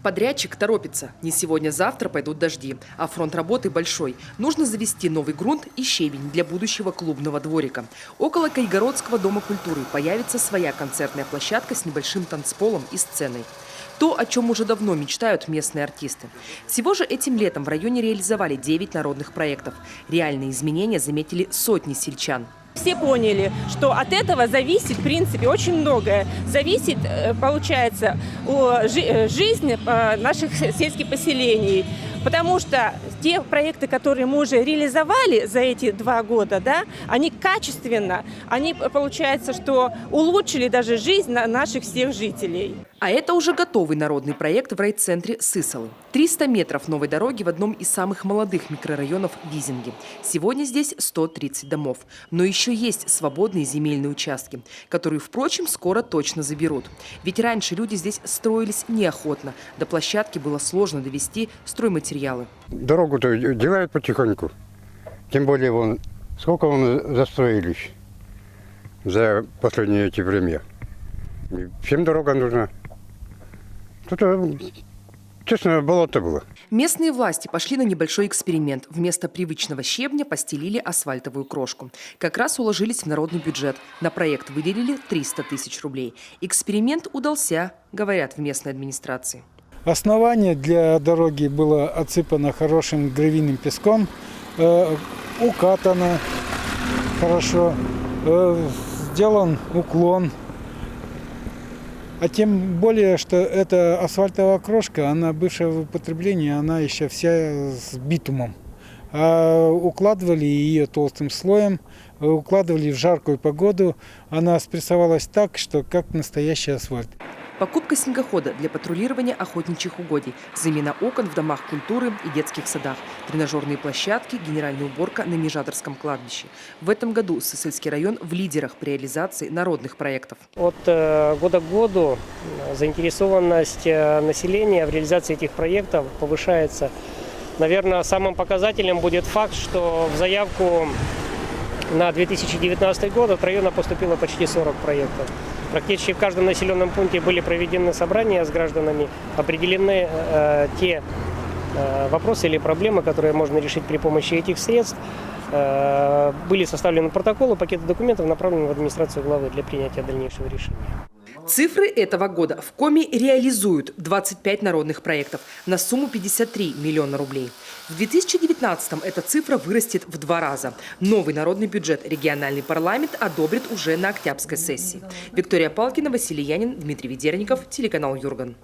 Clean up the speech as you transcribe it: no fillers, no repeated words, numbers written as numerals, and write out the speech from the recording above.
Подрядчик торопится. Не сегодня-завтра пойдут дожди, а фронт работы большой. Нужно завести новый грунт и щебень для будущего клубного дворика. Около Кайгородского дома культуры появится своя концертная площадка с небольшим танцполом и сценой. То, о чем уже давно мечтают местные артисты. Всего же этим летом в районе реализовали 9 народных проектов. Реальные изменения заметили сотни сельчан. Все поняли, что от этого зависит, в принципе, очень многое. Зависит, получается, жизнь наших сельских поселений. Потому что те проекты, которые мы уже реализовали за эти 2 года, да, они качественно, они, получается, что улучшили даже жизнь наших всех жителей. А это уже готовый народный проект в райцентре Сысолы. 300 метров новой дороги в одном из самых молодых микрорайонов Визинги. Сегодня здесь 130 домов. Но еще есть свободные земельные участки, которые, впрочем, скоро точно заберут. Ведь раньше люди здесь строились неохотно. До площадки было сложно довести стройматериалы. Дорогу-то делают потихоньку. Тем более, сколько застроились за последнее эти время. Всем дорога нужна. Тут, честно, болото было. Местные власти пошли на небольшой эксперимент. Вместо привычного щебня постелили асфальтовую крошку. Как раз уложились в народный бюджет. На проект выделили 300 тысяч рублей. Эксперимент удался, говорят в местной администрации. Основание для дороги было отсыпано хорошим гравийным песком, укатано хорошо, сделан уклон. А тем более, что эта асфальтовая крошка, она бывшая в употреблении, она еще вся с битумом. А укладывали ее толстым слоем, укладывали в жаркую погоду. Она спрессовалась так, что как настоящий асфальт. Покупка снегохода для патрулирования охотничьих угодий, замена окон в домах культуры и детских садах, тренажерные площадки, генеральная уборка на Межаторском кладбище. В этом году Сысольский район в лидерах при реализации народных проектов. От года к году заинтересованность населения в реализации этих проектов повышается. Наверное, самым показателем будет факт, что в заявку на 2019 год от района поступило почти 40 проектов. Практически в каждом населенном пункте были проведены собрания с гражданами, определены те вопросы или проблемы, которые можно решить при помощи этих средств. Были составлены протоколы, пакеты документов направлены в администрацию главы для принятия дальнейшего решения. Цифры этого года. В Коми реализуют 25 народных проектов на сумму 53 миллиона рублей. В 2019-м эта цифра вырастет в 2 раза. Новый народный бюджет региональный парламент одобрит уже на октябрьской сессии. Виктория Палкина, Василий Янин, Дмитрий Ведерников, телеканал Юрган.